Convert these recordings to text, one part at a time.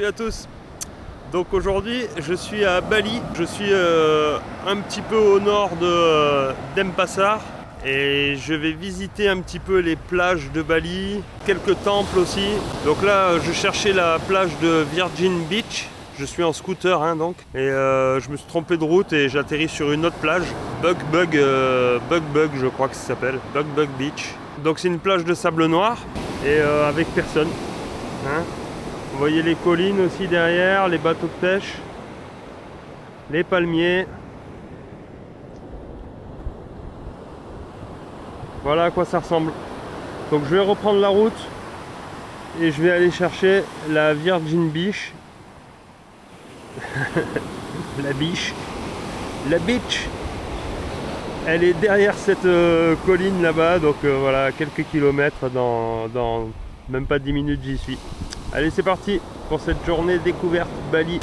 Salut à tous. Donc aujourd'hui je suis à Bali, je suis un petit peu au nord d'Denpasar et je vais visiter un petit peu les plages de Bali, quelques temples aussi. Donc là je cherchais la plage de Virgin Beach, je suis en scooter donc, et je me suis trompé de route et j'atterris sur une autre plage, Bug Bug je crois que ça s'appelle, Bug Bug Beach. Donc c'est une plage de sable noir et avec personne. Vous voyez les collines aussi derrière, les bateaux de pêche, les palmiers. Voilà à quoi ça ressemble. Donc je vais reprendre la route et je vais aller chercher la Virgin Beach. La beach. La beach. Elle est derrière cette colline là-bas, donc voilà, quelques kilomètres, dans même pas 10 minutes j'y suis. Allez, c'est parti pour cette journée découverte Bali.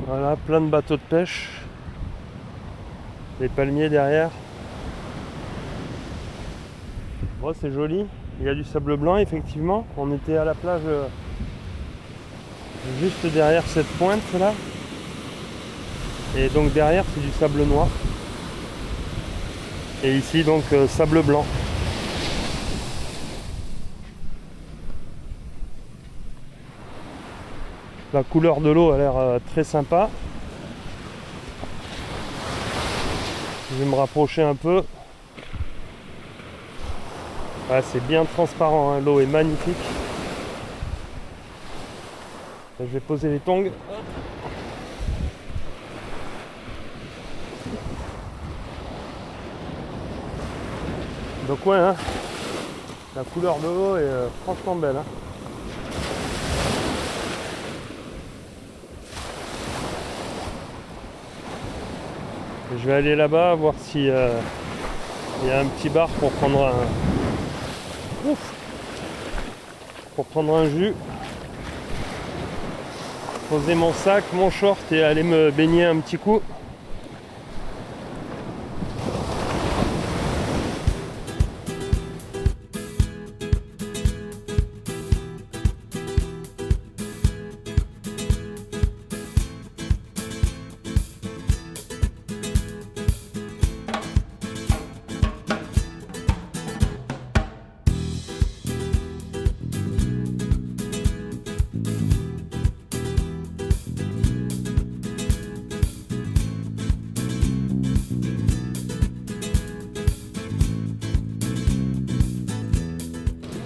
Voilà, plein de bateaux de pêche, les palmiers derrière. Bon, c'est joli, il y a du sable blanc effectivement. On était à la plage juste derrière cette pointe là, et donc derrière c'est du sable noir, et ici donc sable blanc. La couleur de l'eau a l'air très sympa. Je vais me rapprocher un peu. Ah, c'est bien transparent, hein. L'eau est magnifique. Je vais poser les tongs. Donc ouais, hein, la couleur de l'eau est franchement belle. Hein. Je vais aller là-bas voir si il y a un petit bar pour prendre un jus, poser mon sac, mon short et aller me baigner un petit coup.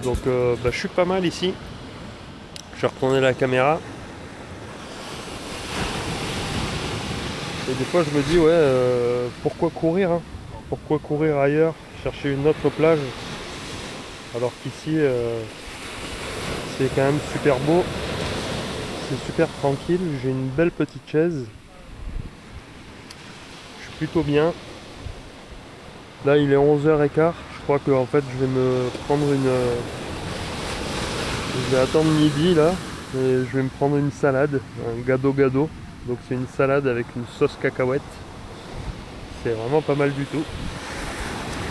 Donc je suis pas mal ici. Je vais retourner la caméra. Et des fois je me dis pourquoi courir, hein? Pourquoi courir ailleurs, chercher une autre plage, alors qu'ici c'est quand même super beau, c'est super tranquille, j'ai une belle petite chaise, je suis plutôt bien. Là il est 11h15, je crois que en fait je vais me prendre Je vais attendre midi là et je vais me prendre une salade, un gado. Donc c'est une salade avec une sauce cacahuète. C'est vraiment pas mal du tout.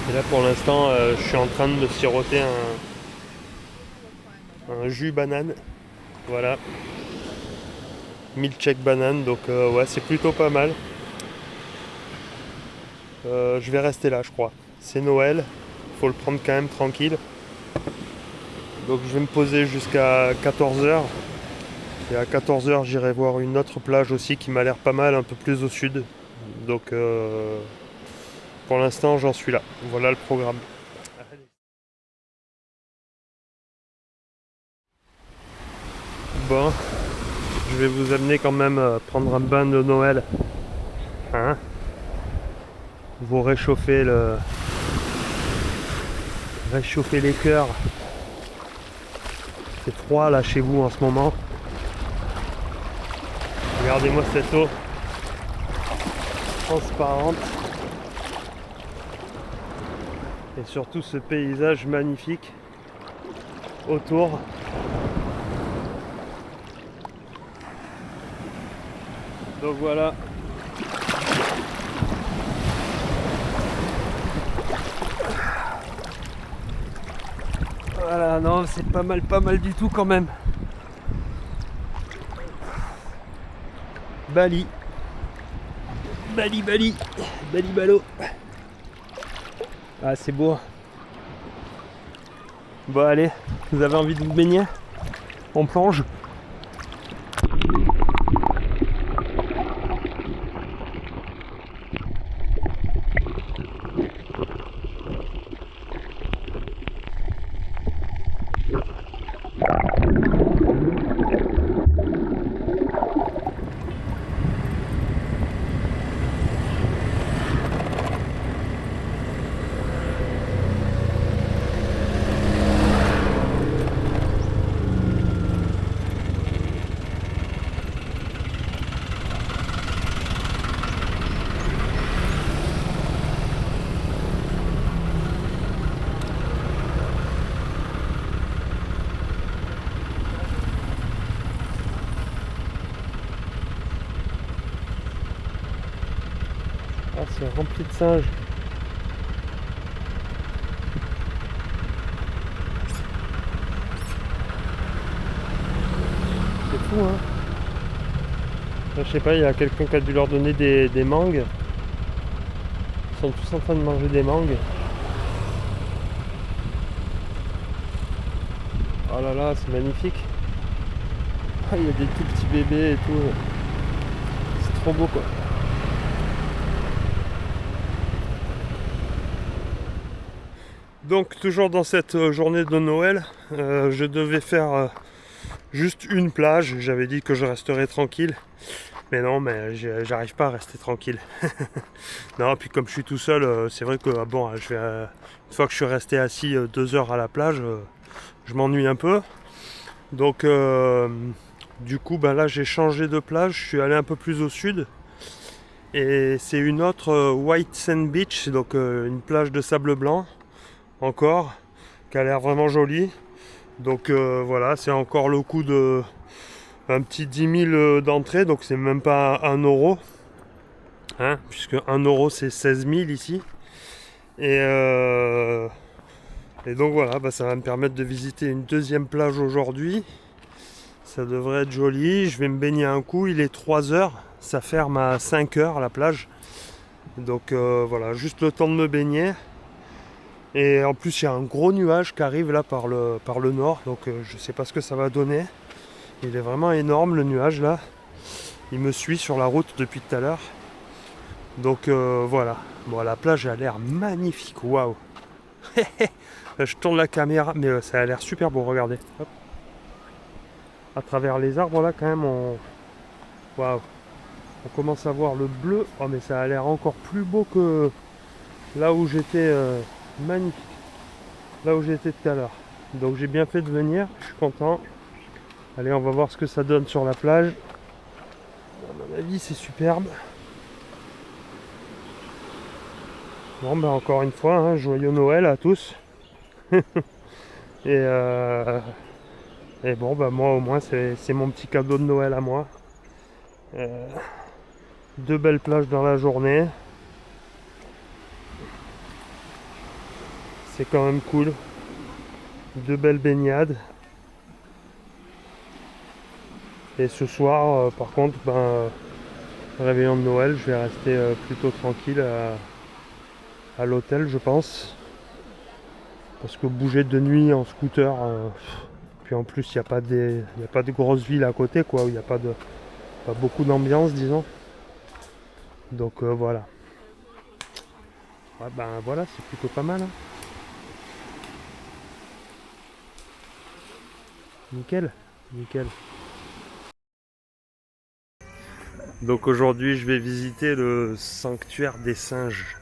Et là pour l'instant je suis en train de me siroter un jus banane. Voilà. Milkshake banane, donc ouais c'est plutôt pas mal. Je vais rester là je crois. C'est Noël, faut le prendre quand même tranquille. Donc je vais me poser jusqu'à 14h. Et à 14h j'irai voir une autre plage aussi qui m'a l'air pas mal, un peu plus au sud. Donc pour l'instant j'en suis là. Voilà le programme. Bon, je vais vous amener quand même prendre un bain de Noël. Hein, vous réchauffer les cœurs. C'est froid là chez vous en ce moment. Regardez-moi cette eau transparente. Et surtout ce paysage magnifique autour. Donc voilà. Voilà, non, c'est pas mal du tout quand même. Bali. Bali Balo. Ah, c'est beau. Bon, allez, vous avez envie de vous baigner? On plonge. Ah, c'est rempli de singes. C'est fou, hein. Là, je sais pas, il y a quelqu'un qui a dû leur donner des mangues. Ils sont tous en train de manger des mangues. Oh là là, c'est magnifique. Ah, il y a des tout petits bébés et tout. C'est trop beau, quoi. Donc toujours dans cette journée de Noël, je devais faire juste une plage. J'avais dit que je resterais tranquille. Mais non, mais j'arrive pas à rester tranquille. Non, puis comme je suis tout seul, c'est vrai que bon, une fois que je suis resté assis 2 heures à la plage, je m'ennuie un peu. Donc du coup, ben là j'ai changé de plage, je suis allé un peu plus au sud. Et c'est une autre White Sand Beach, donc une plage de sable blanc, encore, qui a l'air vraiment jolie. Donc voilà, c'est encore le coût de un petit 10 000 d'entrée, donc c'est même pas 1 euro, hein, puisque 1 euro c'est 16 000 ici. Et donc voilà, bah, ça va me permettre de visiter une deuxième plage aujourd'hui. Ça devrait être joli. Je vais me baigner un coup, il est 3 heures, ça ferme à 5 heures la plage. Donc voilà, juste le temps de me baigner. Et en plus il y a un gros nuage qui arrive là par le nord, donc je sais pas ce que ça va donner. Il est vraiment énorme le nuage là. Il me suit sur la route depuis tout à l'heure. Donc voilà. Bon, la plage a l'air magnifique. Waouh. Je tourne la caméra, mais ça a l'air super beau. Regardez. Hop. À travers les arbres là, quand même, waouh. On commence à voir le bleu. Oh, mais ça a l'air encore plus beau que là où j'étais. Magnifique. Là où j'étais tout à l'heure. Donc j'ai bien fait de venir. Je suis content. Allez, on va voir ce que ça donne sur la plage. À mon avis, c'est superbe. Bon, ben encore une fois, hein, joyeux Noël à tous. Et Et bon, bah moi au moins c'est mon petit cadeau de Noël à moi. Euh, Deux belles plages dans la journée. C'est quand même cool. Deux belles baignades. Et ce soir, par contre, réveillon de Noël, je vais rester plutôt tranquille à l'hôtel, je pense. Parce que bouger de nuit en scooter, puis en plus, il n'y a pas de grosse ville à côté, quoi, où il n'y a pas beaucoup d'ambiance, disons. Donc voilà. Ouais, ben voilà, c'est plutôt pas mal, hein. Nickel, nickel. Donc aujourd'hui, je vais visiter le sanctuaire des singes.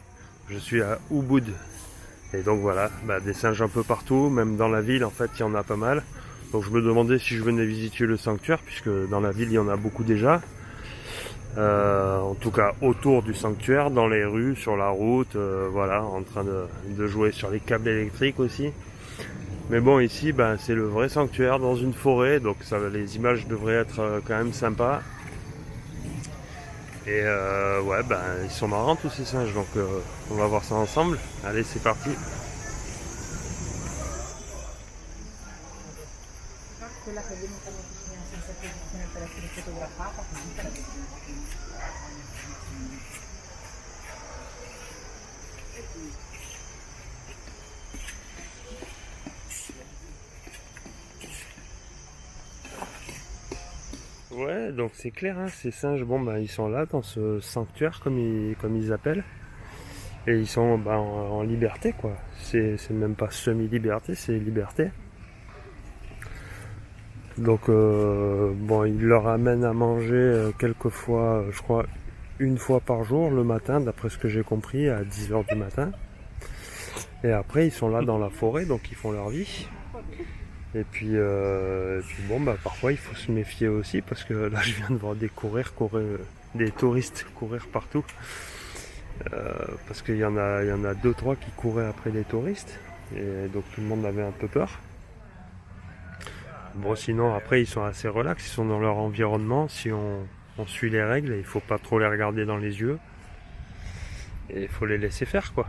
Je suis à Ubud. Et donc voilà, des singes un peu partout, même dans la ville en fait, il y en a pas mal. Donc je me demandais si je venais visiter le sanctuaire, puisque dans la ville, il y en a beaucoup déjà. En tout cas, autour du sanctuaire, dans les rues, sur la route, voilà, en train de jouer sur les câbles électriques aussi. Mais bon, ici, c'est le vrai sanctuaire dans une forêt, donc les images devraient être quand même sympas. Et ouais, ils sont marrants tous ces singes, donc on va voir ça ensemble. Allez, c'est parti. Ouais, donc c'est clair, hein, ces singes, ils sont là dans ce sanctuaire comme ils appellent. Et ils sont en liberté, quoi. C'est même pas semi-liberté, c'est liberté. Donc ils leur amènent à manger quelquefois, je crois, une fois par jour le matin, d'après ce que j'ai compris, à 10h du matin. Et après, ils sont là dans la forêt, donc ils font leur vie. Et puis parfois il faut se méfier aussi, parce que là je viens de voir des touristes courir partout. Parce qu'il y en a deux, trois qui couraient après les touristes. Et donc tout le monde avait un peu peur. Bon, sinon après ils sont assez relax, ils sont dans leur environnement. Si on suit les règles, il faut pas trop les regarder dans les yeux. Et il faut les laisser faire, quoi.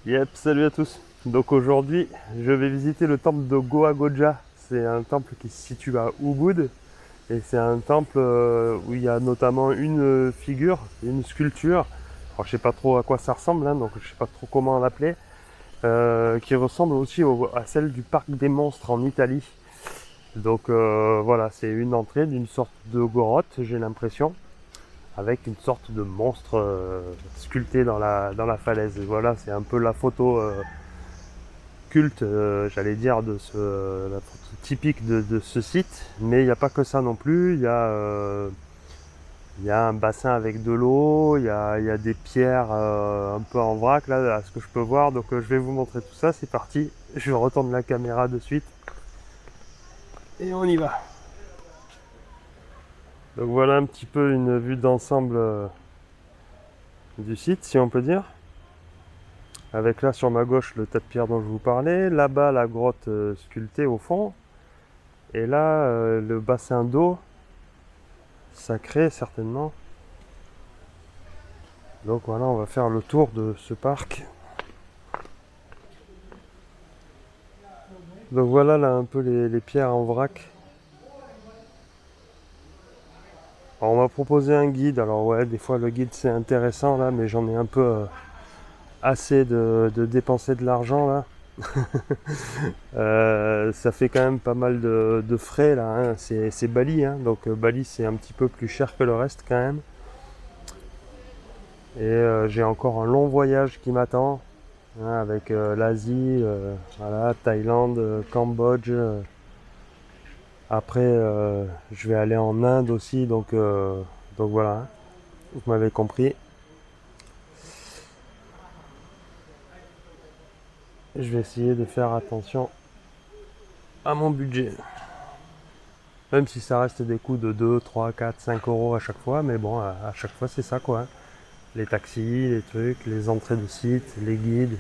Yep, salut à tous. Donc aujourd'hui, je vais visiter le temple de Goa Goja. C'est un temple qui se situe à Ubud. Et c'est un temple où il y a notamment une figure, une sculpture. Alors je sais pas trop à quoi ça ressemble, hein, donc je sais pas trop comment l'appeler. Qui ressemble aussi à celle du Parc des Monstres en Italie. Donc voilà, c'est une entrée d'une sorte de grotte, j'ai l'impression, avec une sorte de monstre sculpté dans la falaise. Et voilà, c'est un peu la photo culte, j'allais dire, la photo typique de ce site. Mais il n'y a pas que ça non plus. Il y a un bassin avec de l'eau, il y a des pierres un peu en vrac, là, à ce que je peux voir. Donc je vais vous montrer tout ça, c'est parti. Je retourne la caméra de suite. Et on y va. Donc voilà un petit peu une vue d'ensemble du site, si on peut dire. Avec là sur ma gauche le tas de pierres dont je vous parlais, là-bas la grotte sculptée au fond, et là le bassin d'eau sacré certainement. Donc voilà, on va faire le tour de ce parc. Donc voilà là un peu les pierres en vrac. Alors, on m'a proposé un guide, alors ouais, des fois le guide c'est intéressant là, mais j'en ai un peu assez de dépenser de l'argent là. Ça fait quand même pas mal de frais là, hein. C'est Bali, hein. Donc Bali c'est un petit peu plus cher que le reste quand même. Et j'ai encore un long voyage qui m'attend. hein, avec l'Asie, voilà, Thaïlande, Cambodge. Après, je vais aller en Inde aussi, donc voilà, hein, vous m'avez compris. Je vais essayer de faire attention à mon budget. Même si ça reste des coûts de 2, 3, 4, 5 euros à chaque fois, mais bon, à chaque fois c'est ça quoi, hein. Les taxis, les trucs, les entrées de site, les guides,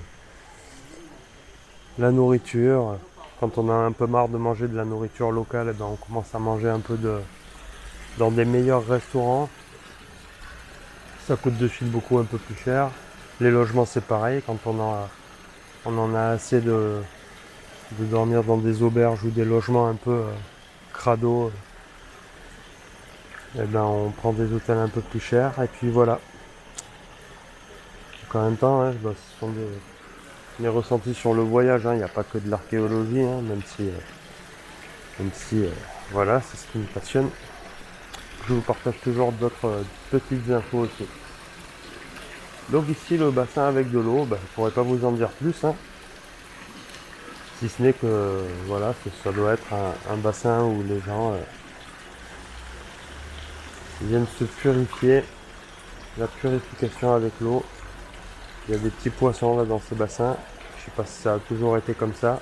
la nourriture. Quand on a un peu marre de manger de la nourriture locale, eh ben on commence à manger un peu dans des meilleurs restaurants. Ça coûte de suite beaucoup un peu plus cher. Les logements c'est pareil, quand on en a assez de dormir dans des auberges ou des logements un peu crado, eh ben on prend des hôtels un peu plus chers et puis voilà. Donc en même temps, hein, bah, ce sont mes ressentis sur le voyage, hein. Il n'y a pas que de l'archéologie, hein, même si voilà, c'est ce qui me passionne. Je vous partage toujours d'autres petites infos aussi. Donc ici le bassin avec de l'eau, bah, je ne pourrais pas vous en dire plus, hein. Si ce n'est que voilà, ça doit être un bassin où les gens viennent se purifier, la purification avec l'eau. Il y a des petits poissons là dans ce bassin. Je sais pas si ça a toujours été comme ça.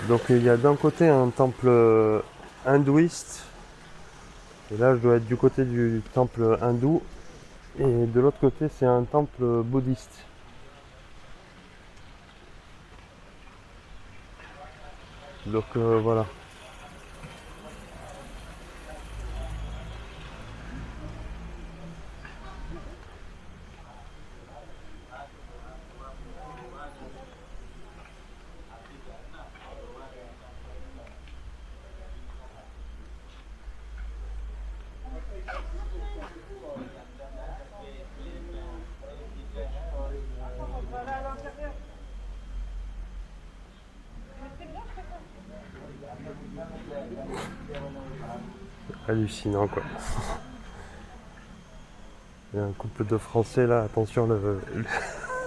Donc il y a d'un côté un temple hindouiste. Et là je dois être du côté du temple hindou. Et de l'autre côté c'est un temple bouddhiste. Donc voilà. Hallucinant quoi. Il y a un couple de Français là, attention le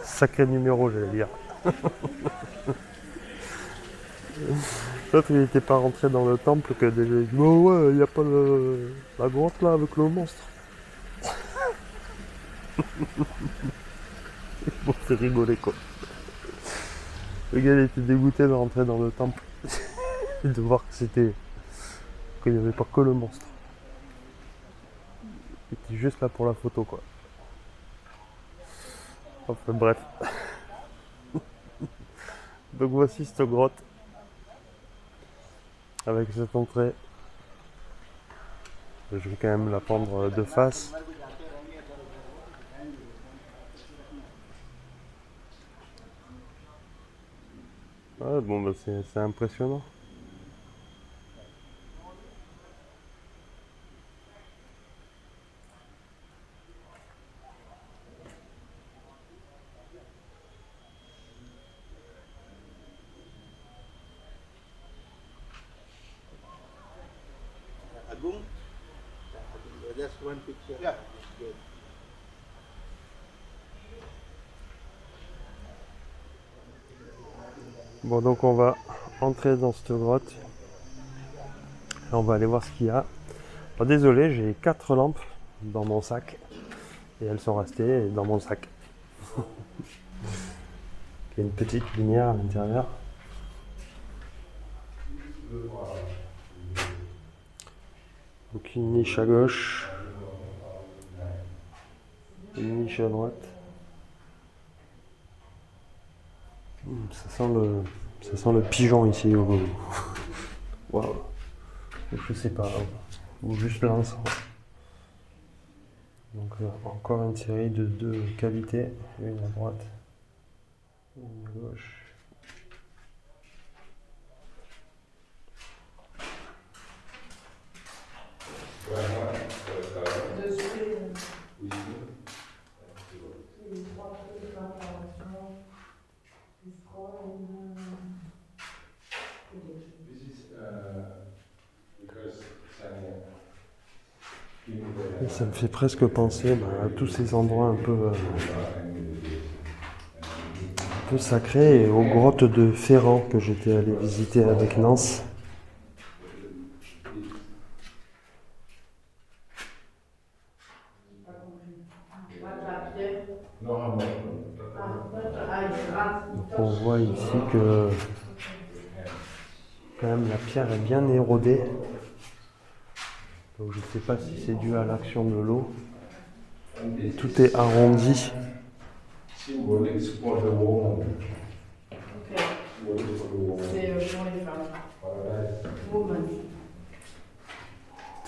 sacré numéro j'allais dire. L'autre il n'était pas rentré dans le temple que déjà il dit oh ouais il n'y a pas la grotte là avec le monstre. Bon c'est rigolé quoi. Le gars il était dégoûté de rentrer dans le temple et de voir que qu'il n'y avait pas que le monstre. Il était juste là pour la photo quoi. Enfin bref. Donc voici cette grotte avec cette entrée. Je vais quand même la prendre de face. Ouais, bon bah c'est impressionnant. Agung, just one picture. Yeah. Good. Bon donc on va entrer dans cette grotte. Et on va aller voir ce qu'il y a. Alors, désolé, j'ai 4 lampes dans mon sac. Et elles sont restées dans mon sac. Il y a une petite lumière à l'intérieur. Donc une niche à gauche. Une niche à droite. Ça sent le pigeon ici. Waouh. Je sais pas. Ou juste l'encens. Donc encore une série de 2 cavités. Une à droite. Une à gauche. Et ça me fait presque penser à tous ces endroits un peu sacrés et aux grottes de Ferrand que j'étais allé visiter avec Nance. Donc on voit ici que quand même la pierre est bien érodée. Donc je ne sais pas si c'est dû à l'action de l'eau. Et tout est arrondi. Symbolique pour le woman. C'est pour les femmes. Woman.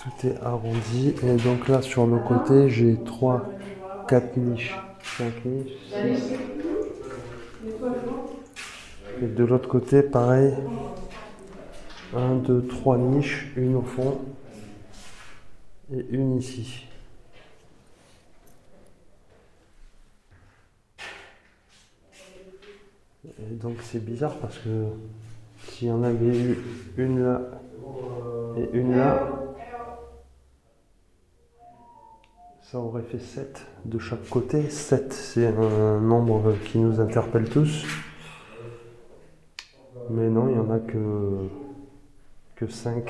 Tout est arrondi. Et donc là sur le côté, j'ai 3, 4 niches, 5 niches, 6. Et de l'autre côté, pareil. 1, 2, 3 niches, une au fond et une ici. Et donc c'est bizarre parce que s'il y en avait eu une là et une là, ça aurait fait 7 de chaque côté. 7, c'est un nombre qui nous interpelle tous. Mais non, il n'y en a que 5.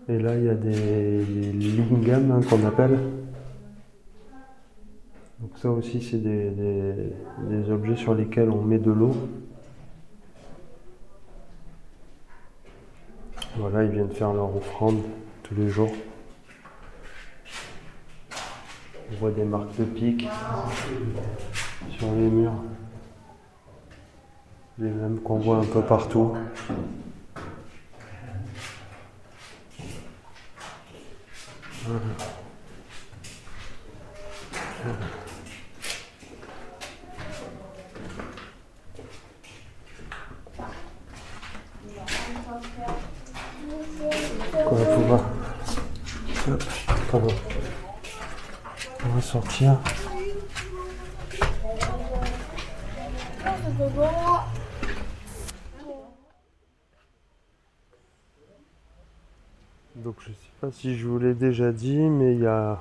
Et là, il y a des lingams qu'on appelle. Donc ça aussi, c'est des objets sur lesquels on met de l'eau. Voilà, ils viennent faire leur offrande tous les jours. On voit des marques de pique sur les murs. Les mêmes qu'on voit un peu partout. Quoi, hop, pardon. On va sortir. Donc je sais pas si je vous l'ai déjà dit, mais il y a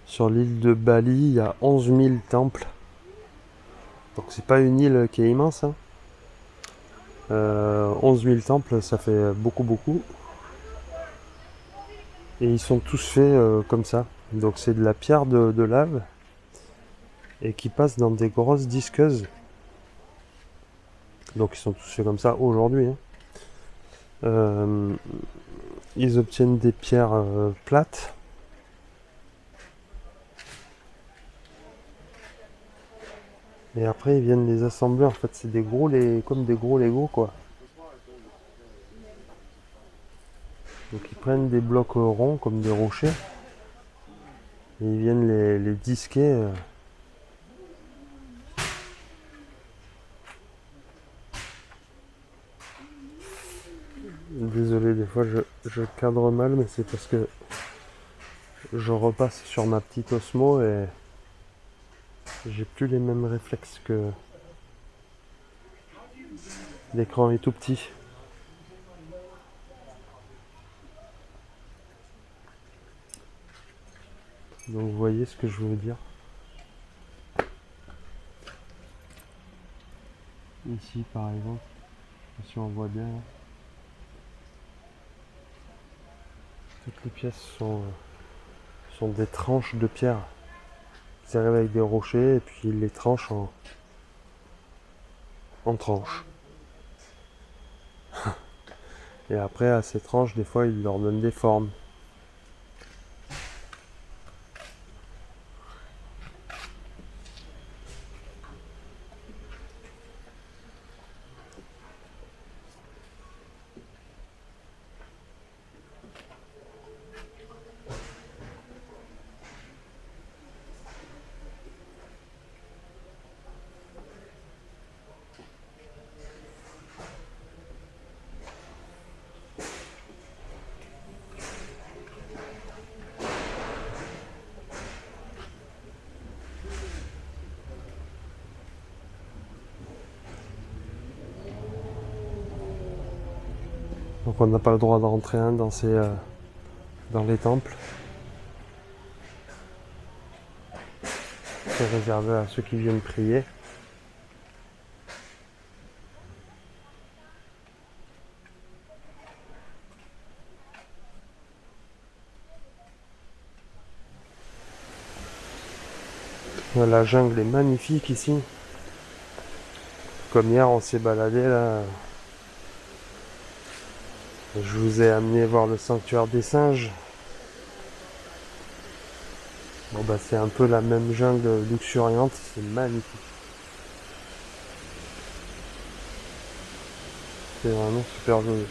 sur l'île de Bali, il y a 11 000 temples. Donc c'est pas une île qui est immense. 11 000 temples, ça fait beaucoup. Et ils sont tous faits comme ça. Donc c'est de la pierre de lave et qui passe dans des grosses disqueuses. Donc ils sont tous faits comme ça aujourd'hui. Ils obtiennent des pierres plates. Et après ils viennent les assembler. En fait c'est comme des gros Lego quoi. Donc ils prennent des blocs ronds comme des rochers. Et ils viennent les disquer. Désolé, des fois je cadre mal, mais c'est parce que je repasse sur ma petite Osmo et j'ai plus les mêmes réflexes que l'écran est tout petit. Donc vous voyez ce que je veux dire. Ici par exemple, si on voit bien, toutes les pièces sont des tranches de pierre. Ils arrivent avec des rochers et puis ils les tranchent en tranches. Et après à ces tranches, des fois ils leur donnent des formes. Donc on n'a pas le droit de rentrer dans les temples. C'est réservé à ceux qui viennent prier. La jungle est magnifique ici. Comme hier on s'est baladé là. Je vous ai amené voir le sanctuaire des singes. Bon bah c'est un peu la même jungle luxuriante, c'est magnifique. C'est vraiment super joli.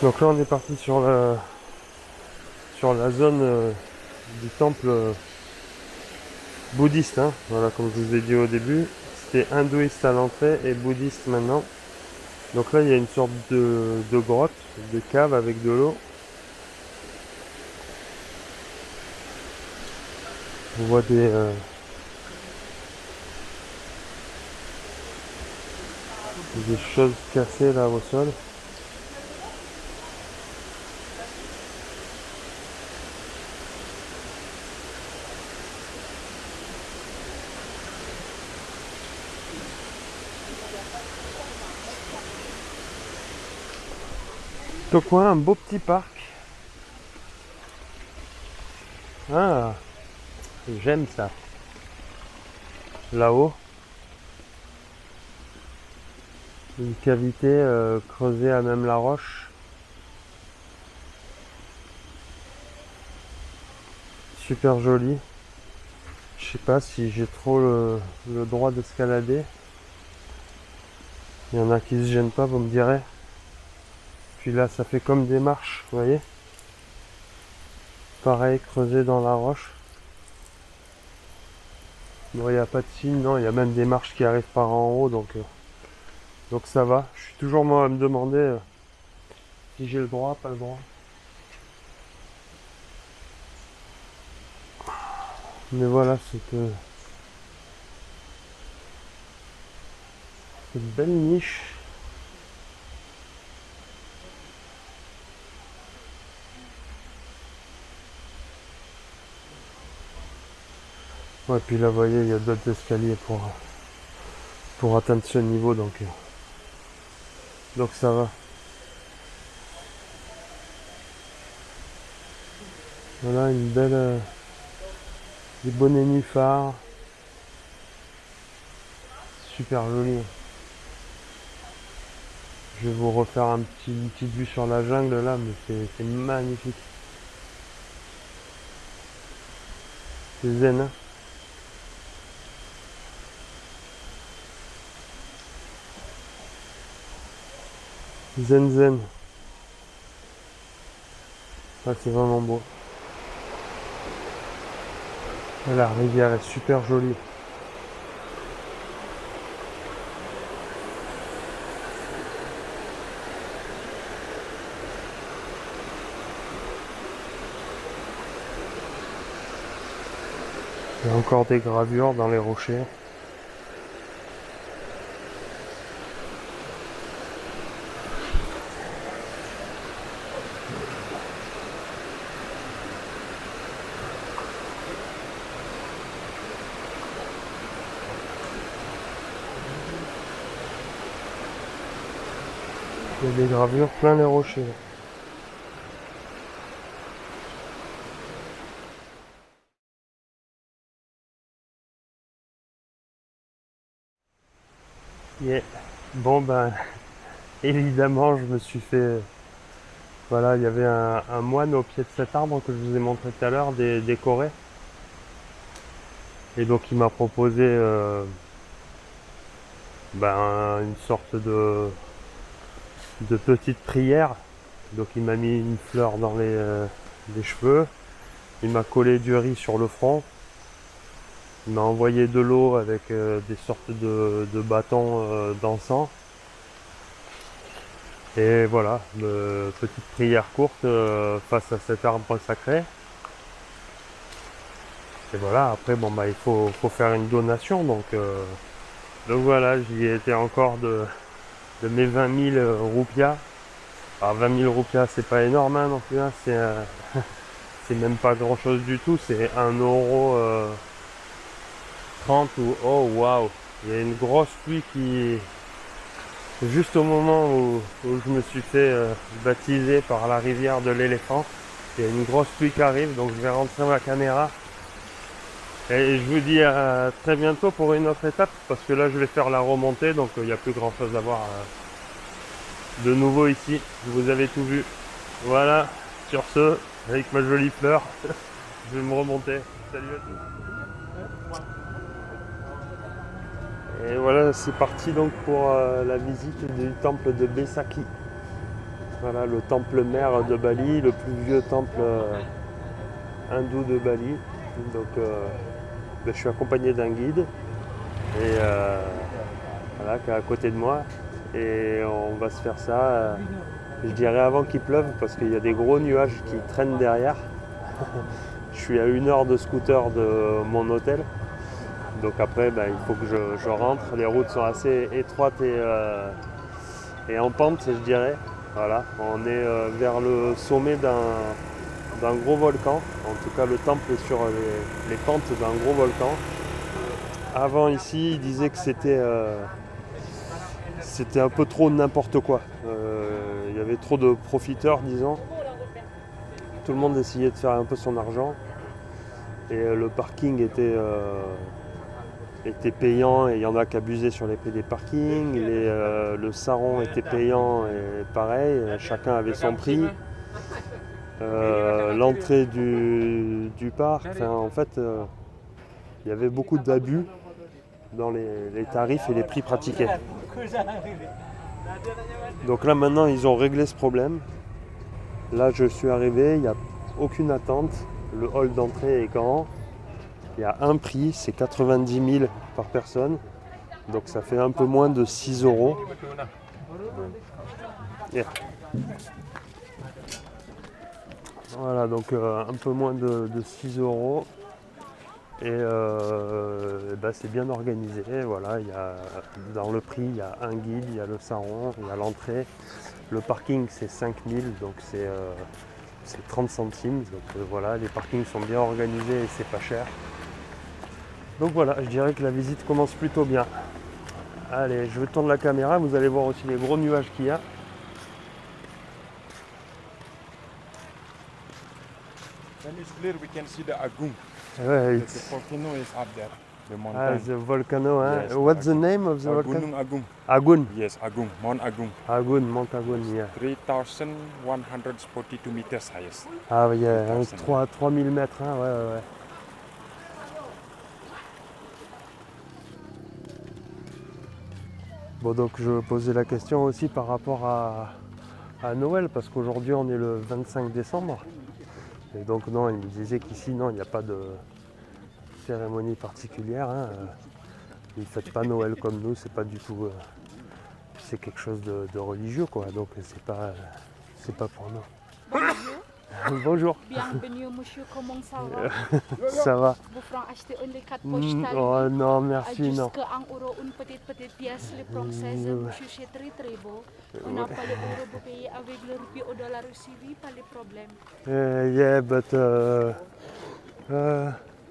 Donc là on est parti sur la zone du temple bouddhiste, hein. Voilà, comme je vous ai dit au début, c'était hindouiste à l'entrée et bouddhiste maintenant. Donc là il y a une sorte de grotte, de cave avec de l'eau. On voit des choses cassées là au sol. Au coin, un beau petit parc. Ah, j'aime ça. Là-haut, une cavité creusée à même la roche. Super joli. Je sais pas si j'ai trop le droit d'escalader. Il y en a qui se gênent pas, vous me direz. Puis là, ça fait comme des marches, vous voyez. Pareil, creusé dans la roche. Bon, il n'y a pas de signe, non, il y a même des marches qui arrivent par en haut, donc ça va. Je suis toujours moi à me demander si j'ai le droit, pas le droit. Mais voilà, c'est une belle niche. Ouais, puis là, vous voyez, il y a d'autres escaliers pour atteindre ce niveau, donc ça va. Voilà, une belle... des beaux nénuphars. Super joli. Je vais vous refaire une petite vue sur la jungle là, mais c'est magnifique. C'est zen, hein. Zen zen. Ah, c'est vraiment beau. La rivière est super jolie. Il y a encore des gravures dans les rochers. Il y a des gravures plein les rochers. Yeah. Bon ben, évidemment, je me suis fait... Voilà, il y avait un moine au pied de cet arbre que je vous ai montré tout à l'heure, décoré. Et donc il m'a proposé une sorte de petite prière. Donc il m'a mis une fleur dans les cheveux. Il m'a collé du riz sur le front. Il m'a envoyé de l'eau avec des sortes de bâtons d'encens. Et voilà, petite prière courte face à cet arbre sacré. Et voilà, après bon bah il faut faire une donation, donc voilà, j'y ai été encore de mes 20 000 roupias. Alors 20 000 roupias c'est pas énorme hein, non plus, hein, c'est même pas grand chose du tout, c'est 1,30 € ou oh waouh, il y a une grosse pluie qui juste au moment où je me suis fait baptiser par la rivière de l'éléphant, il y a une grosse pluie qui arrive, donc je vais rentrer ma caméra. Et je vous dis à très bientôt pour une autre étape, parce que là je vais faire la remontée, donc il n'y a plus grand chose à voir de nouveau ici. Vous avez tout vu. Voilà, sur ce, avec ma jolie fleur, je vais me remonter. Salut à tous. Et voilà, c'est parti donc pour la visite du temple de Besaki. Voilà, le temple mère de Bali, le plus vieux temple hindou de Bali. Donc je suis accompagné d'un guide et voilà, qui est à côté de moi. Et on va se faire ça, je dirais avant qu'il pleuve, parce qu'il y a des gros nuages qui traînent derrière. Je suis à 1 heure de scooter de mon hôtel. Donc après, il faut que je rentre. Les routes sont assez étroites et en pente, je dirais. Voilà, on est vers le sommet d'un gros volcan. En tout cas, le temple est sur les pentes d'un gros volcan. Avant ici, ils disaient que c'était un peu trop n'importe quoi. Il y avait trop de profiteurs, disons. Tout le monde essayait de faire un peu son argent. Et le parking était payant et il y en a qui abusaient sur les prix des parkings. Le sarron était payant et pareil, chacun avait son prix. L'entrée du parc, en fait, il y avait beaucoup d'abus dans les tarifs et les prix pratiqués. Donc là maintenant ils ont réglé ce problème. Là je suis arrivé, il n'y a aucune attente, le hall d'entrée est grand. Il y a un prix, c'est 90 000 par personne. Donc ça fait un peu moins de 6 €. Yeah. Voilà, donc un peu moins de 6 €. Et c'est bien organisé. Voilà, dans le prix, il y a un guide, il y a le sarron, il y a l'entrée. Le parking, c'est 5 000, donc c'est 30 centimes. Donc voilà, les parkings sont bien organisés et c'est pas cher. Donc voilà, je dirais que la visite commence plutôt bien. Allez, je tourne la caméra, vous allez voir aussi les gros nuages qu'il y a. When it's clear, we can see the Agung. Ouais, The volcano is up there, the mountain. the volcano, hein? Yes, What's the Agung. name of the volcano? Gunung Agung. Agun. Yes, Agung, Mount Agung. Agun, Mont Agun, yeah. 3,142 meters highest. Ah oui, 3000. 3000 mètres, hein, ouais. Bon, donc je posais la question aussi par rapport à Noël, parce qu'aujourd'hui on est le 25 décembre. Et donc non, il me disait qu'ici, non, il n'y a pas de cérémonie particulière. Hein. Ils ne fêtent pas Noël comme nous, c'est pas du tout... c'est quelque chose de religieux, quoi. Donc c'est pas pour nous. Bonjour. Bienvenue, monsieur. Comment ça va? Ça va. Vous francs acheter un les 4 postales. Oh non, merci, non. Jusque 1 euro, une petite pièce, les françaises, monsieur, c'est très beau. On n'a pas les euros, vous payez avec le rupee au dollar aussi, oui, pas les problèmes. Yeah, but...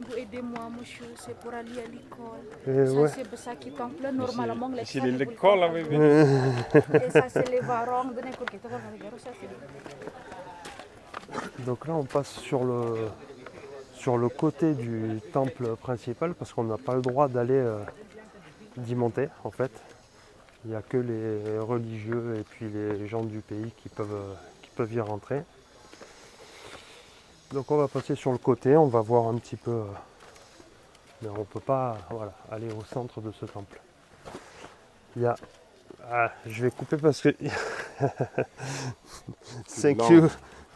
Vous aidez-moi, monsieur, c'est pour aller à l'école. ouais. Ça, c'est Besaki Temple, normalement, C'est l'école, là, oui. Et ça, c'est les varons. Donc là on passe sur le côté du temple principal parce qu'on n'a pas le droit d'aller d'y monter en fait. Il n'y a que les religieux et puis les gens du pays qui peuvent y rentrer. Donc on va passer sur le côté, on va voir un petit peu, mais on ne peut pas aller au centre de ce temple. Il y a... je vais couper parce que...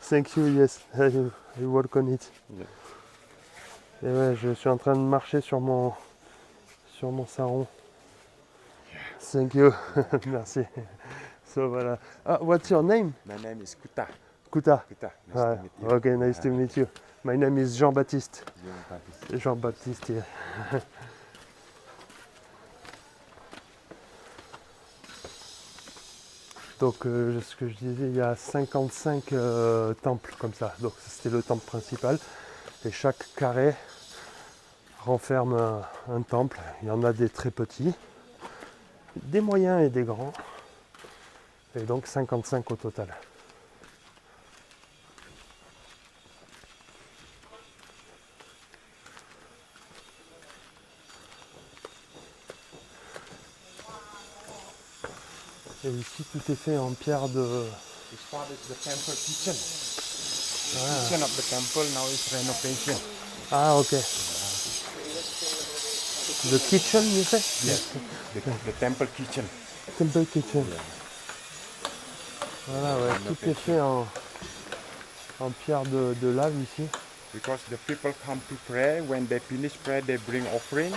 Thank you, yes, I work on it. Yeah. Et ouais, je suis en train de marcher sur mon sarron. Thank you, merci. So voilà. What's your name? My name is Kuta. Kuta. Kuta. Nice Ouais. to meet you. Okay, nice to meet you. My name is Jean-Baptiste. Jean-Baptiste. Jean-Baptiste, yeah. Donc, ce que je disais, il y a 55 temples comme ça. Donc, c'était le temple principal. Et chaque carré renferme un temple. Il y en a des très petits, des moyens et des grands. Et donc, 55 au total. Et ici, tout est fait en pierre de... This part is the temple kitchen. The kitchen of the temple now is renovation. Ah, ok. The kitchen, you say? Yes. The temple kitchen. Temple kitchen. Voilà, ouais, tout est fait en pierre de lave ici. Because the people come to pray. When they finish prayer, they bring offering.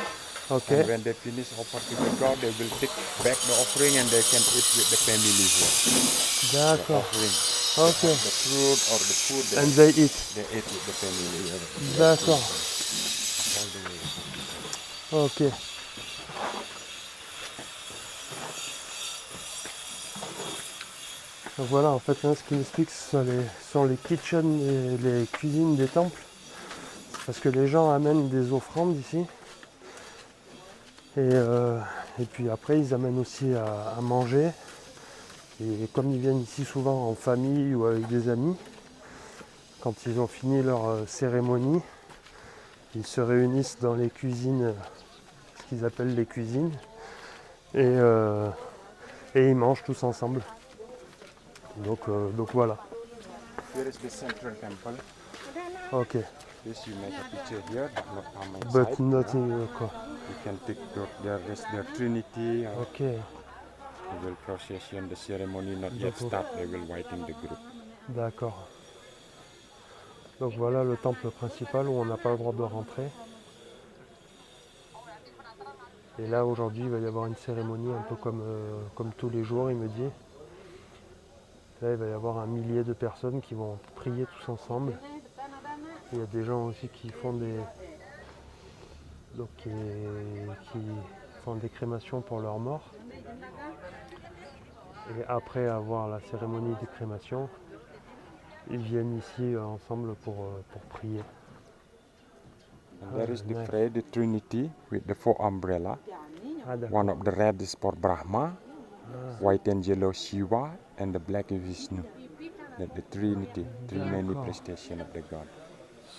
Ok, And when they finish offer to the God, they will take back the offering and they can eat with the family here. The d'accord. offering. Ok, The fruit or the food and they eat. they eat with the family here. D'accord. All the way. Ok. Donc voilà, en fait, hein, ce qui m'explique, ce sont les kitchens et les cuisines des temples. Parce que les gens amènent des offrandes ici. Et puis après, ils amènent aussi à manger. Et comme ils viennent ici souvent en famille ou avec des amis, quand ils ont fini leur cérémonie, ils se réunissent dans les cuisines, ce qu'ils appellent les cuisines, et ils mangent tous ensemble. Donc voilà. Here is the central temple. Ok. This you make a picture here, but not on my But side. nothing, quoi. You can take there is the Trinity. Ok. They will procession. The ceremony not yet start. They will waiting the group. D'accord. Donc voilà le temple principal où on n'a pas le droit de rentrer. Et là aujourd'hui il va y avoir une cérémonie un peu comme tous les jours, il me dit. Là il va y avoir 1 millier de personnes qui vont prier tous ensemble. Il y a des gens aussi qui font qui font des crémations pour leurs morts. Et après avoir la cérémonie des crémations, ils viennent ici ensemble pour prier. And there is the nice. pray the Trinity with the 4 umbrella. Ah d'accord. One of the red is for Brahma, white and yellow Shiva, and the black is Vishnu. The Trinity, three manifestation of the God.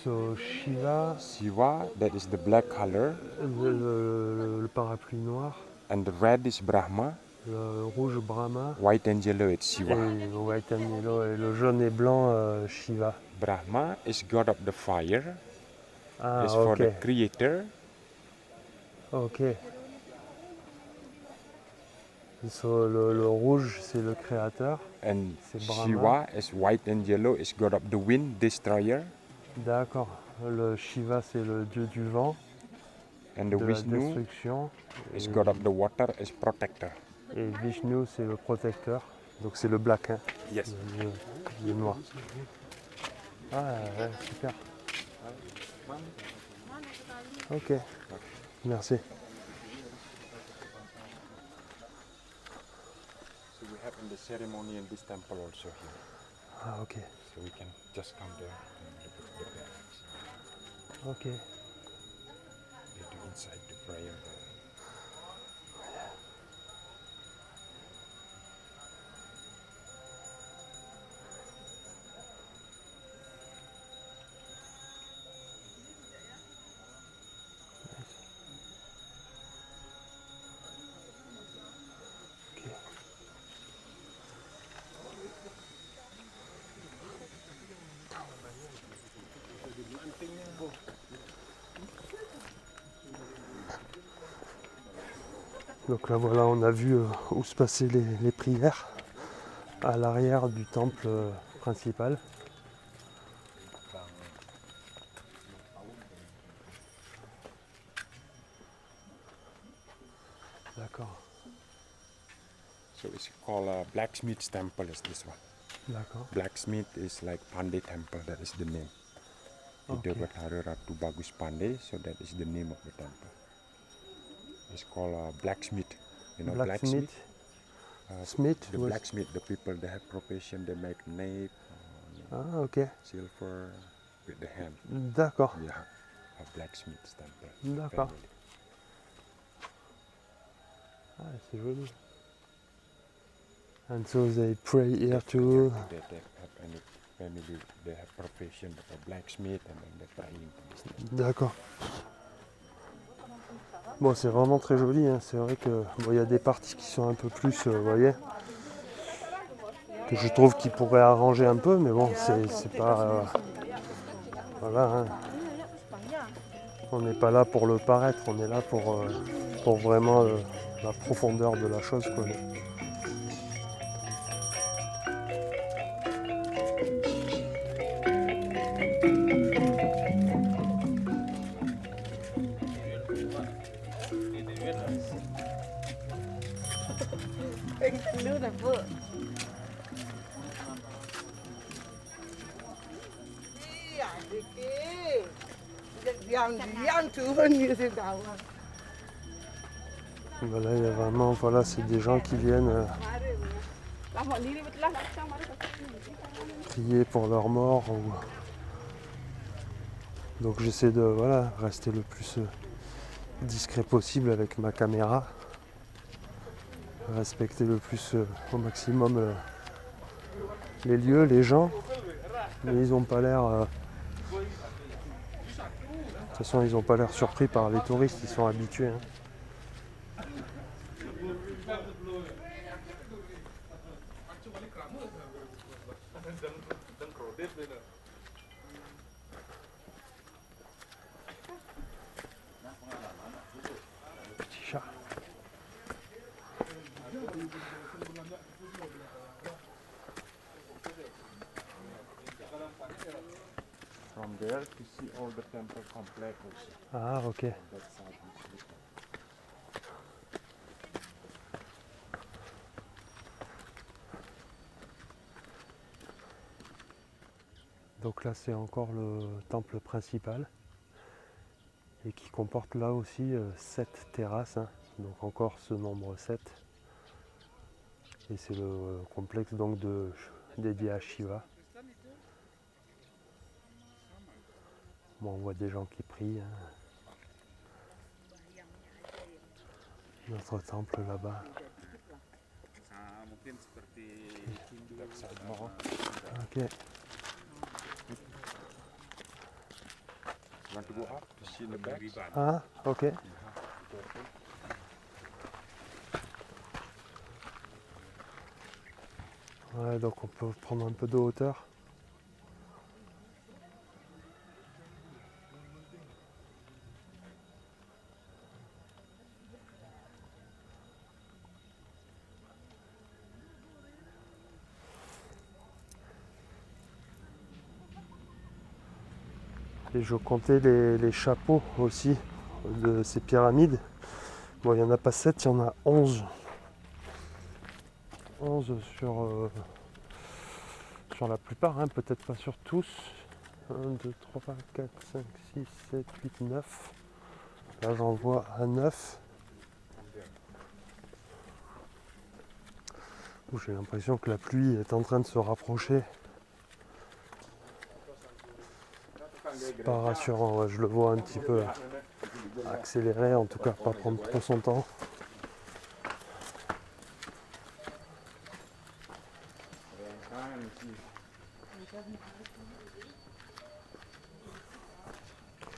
So Shiva, Shiva, that is the black color, le parapluie noir, and the red is Brahma, le rouge Brahma, white and yellow it's et Shiva. le white and yellow, et le jaune et blanc Shiva. Brahma is God of the fire, Ah is for ok, the creator, ok. So, le rouge c'est le créateur, and c'est Brahma. Shiva is white and yellow is God of the wind, destroyer, D'accord. Le Shiva c'est le dieu du vent, and the de la Vishnu destruction. is God of the water, is protector. Et Vishnu c'est le protecteur. Donc c'est le black, hein, Yes. le noir. Ah ouais, super. Ok, merci. So we have in the ceremony in this temple also here. Ah ok, So we can just come there and look at the parents. ok. They do inside the prayer. Donc là voilà, on a vu où se passaient les prières à l'arrière du temple principal. D'accord. So it's called blacksmith's temple is this one. D'accord. Blacksmith is like Pandey temple, that is the name. Okay. Hideawatara Ratu Bagus Pandey, so that is the name of the temple. It's called blacksmith. You know Blacksmith. Smith. The was- blacksmith, the people they have profession, they make knife, Ah, ok. silver with the hand. D'accord. Yeah, a blacksmith's temple. D'accord. family. Ah, c'est joli. And so they pray here too. They have any family, they have profession, like a blacksmith, and then they're praying to this thing. D'accord. Bon, c'est vraiment très joli, hein. C'est vrai que bon, y a des parties qui sont un peu plus, vous voyez, que je trouve qu'ils pourraient arranger un peu, mais bon, c'est pas, voilà, hein. On n'est pas là pour le paraître, on est là pour vraiment la profondeur de la chose, quoi. Voilà, il y a vraiment, voilà, c'est des gens qui viennent prier pour leurs morts. Donc j'essaie de voilà, rester le plus discret possible avec ma caméra, respecter le plus au maximum les lieux, les gens, mais ils n'ont pas l'air... de toute façon, ils n'ont pas l'air surpris par les touristes, ils sont habitués, hein. Petit chat. From there to see all the temple complex also. Ah, ok. That side is little. Donc là, c'est encore le temple principal et qui comporte là aussi 7 terrasses, hein. Donc encore ce nombre 7. Et c'est le complexe donc dédié à Shiva. Bon, on voit des gens qui prient, hein. Notre temple là-bas. That side more. Ok. You want to go up to see the back? Ah, ok. Ouais, donc on peut prendre un peu de hauteur. Et je comptais les chapeaux aussi de ces pyramides. Bon, il n'y en a pas 7, il y en a 11. 11 sur la plupart, hein, peut-être pas sur tous. 1, 2, 3, 4, 5, 6, 7, 8, 9. Là j'en vois à 9. J'ai l'impression que la pluie est en train de se rapprocher. C'est pas rassurant, ouais, je le vois un petit peu accélérer, en tout cas pas prendre trop son temps.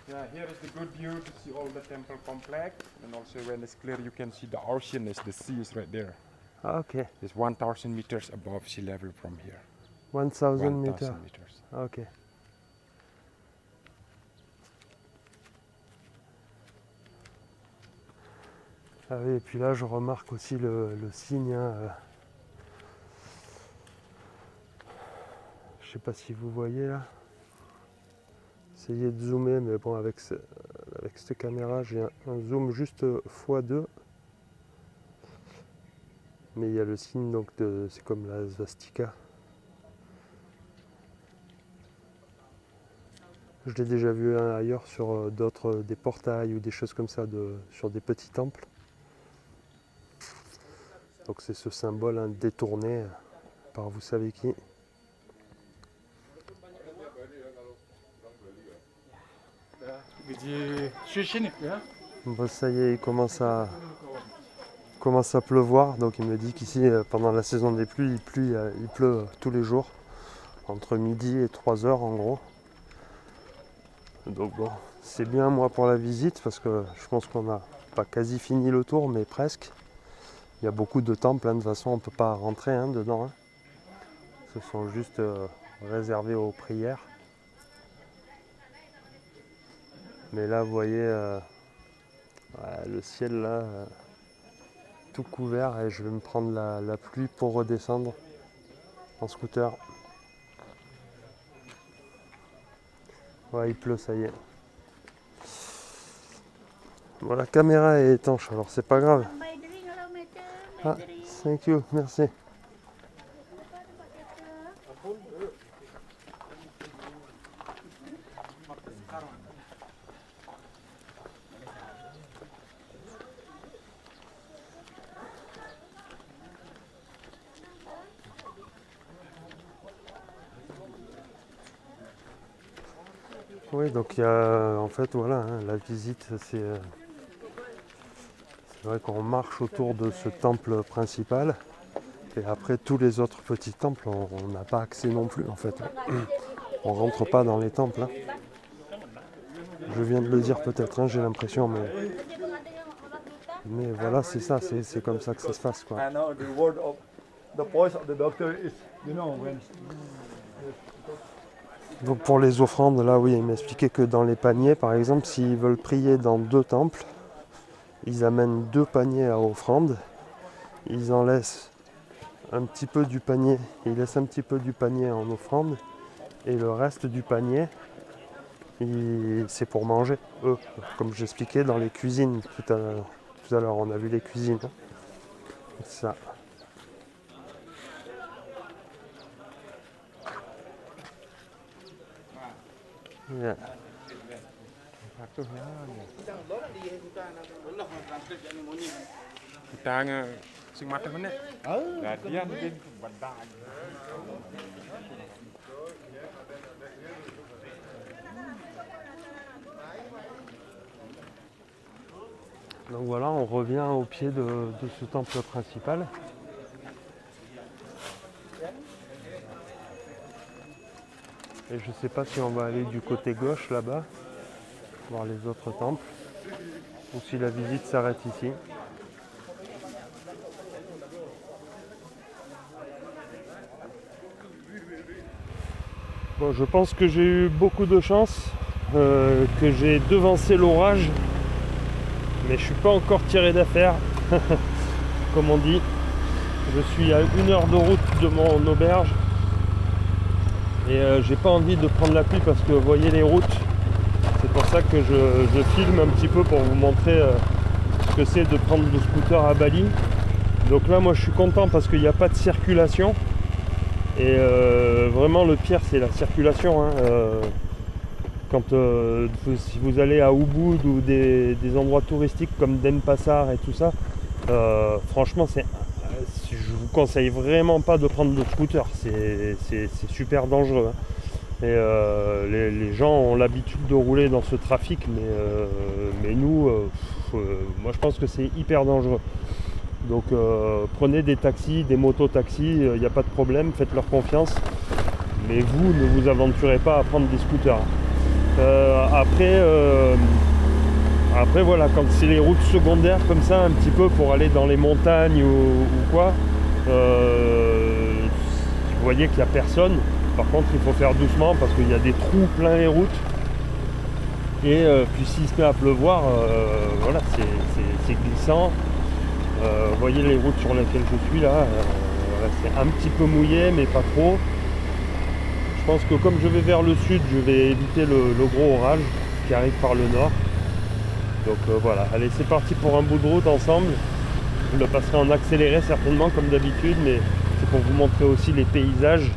Yeah, here is the good view to see all the temple complex, and also when it's clear you can see the ocean, is the sea is right there. Ah, ok, It's 1,000 meters above sea level from here. 1000 meters. 1,000 meters. Ah, ok. Ah oui, et puis là je remarque aussi le signe, hein, je sais pas si vous voyez là. Essayez de zoomer, mais bon, avec cette caméra j'ai un zoom juste x2. Mais Mais il y a le signe, donc c'est comme la svastika. Je l'ai déjà vu ailleurs sur des portails ou des choses comme ça, sur des petits temples. Donc c'est ce symbole détourné par vous savez qui. Bon, ça y est, il commence à pleuvoir. Donc il me dit qu'ici, pendant la saison des pluies, il pleut tous les jours, entre midi et 3 heures en gros. Donc bon, c'est bien moi pour la visite parce que je pense qu'on n'a pas quasi fini le tour, mais presque. Il y a beaucoup de temples, de toute façon on ne peut pas rentrer dedans. Ce sont juste réservés aux prières. Mais là vous voyez le ciel là, tout couvert, et je vais me prendre la pluie pour redescendre en scooter. Ouais, il pleut, ça y est. Bon, la caméra est étanche, alors c'est pas grave. Ah, thank you, merci. Oui, donc il y a en fait voilà, la visite, c'est vrai qu'on marche autour de ce temple principal, et après tous les autres petits temples on n'a pas accès non plus en fait. On rentre pas dans les temples. Je viens de le dire peut-être, j'ai l'impression, mais voilà, c'est ça, c'est comme ça que ça se passe quoi. Donc pour les offrandes, là oui, il m'expliquait que dans les paniers, par exemple, s'ils veulent prier dans 2 temples, ils amènent 2 paniers à offrande, ils en laissent un petit peu du panier, ils laissent un petit peu du panier en offrande, et le reste du panier, c'est pour manger, eux. Comme j'expliquais dans les cuisines tout à l'heure, on a vu les cuisines. C'est ça. Yeah. Donc voilà, on revient au pied de ce temple principal. Et je ne sais pas si on va aller du côté gauche là-bas, voir les autres temples, ou si la visite s'arrête ici. Bon, je pense que j'ai eu beaucoup de chance, que j'ai devancé l'orage, mais je suis pas encore tiré d'affaire, comme on dit. Je suis à 1 heure de route de mon auberge. Et j'ai pas envie de prendre la pluie parce que vous voyez les routes. C'est pour ça que je filme un petit peu pour vous montrer ce que c'est de prendre le scooter à Bali. Donc là moi je suis content parce qu'il n'y a pas de circulation. Et vraiment le pire c'est la circulation. Si vous allez à Ubud ou des endroits touristiques comme Denpasar et tout ça, franchement je vous conseille vraiment pas de prendre le scooter, c'est super dangereux. Et les gens ont l'habitude de rouler dans ce trafic, mais nous, moi je pense que c'est hyper dangereux. Donc prenez des taxis, des motos-taxis, il n'y a pas de problème, faites-leur confiance. Mais vous, ne vous aventurez pas à prendre des scooters. Après voilà, quand c'est les routes secondaires comme ça, un petit peu pour aller dans les montagnes ou quoi, vous voyez qu'il n'y a personne. Par contre il faut faire doucement parce qu'il y a des trous plein les routes. Et puis s'il se met à pleuvoir, voilà, c'est glissant. Vous voyez les routes sur lesquelles je suis là, voilà, c'est un petit peu mouillé mais pas trop. Je pense que comme je vais vers le sud, je vais éviter le gros orage qui arrive par le nord. Donc voilà, allez c'est parti pour un bout de route ensemble. Je le passerai en accéléré certainement comme d'habitude, mais c'est pour vous montrer aussi les paysages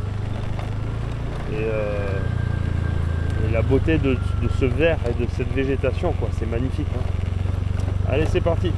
et la beauté de ce vert et de cette végétation, quoi. C'est magnifique, hein. Allez, c'est parti.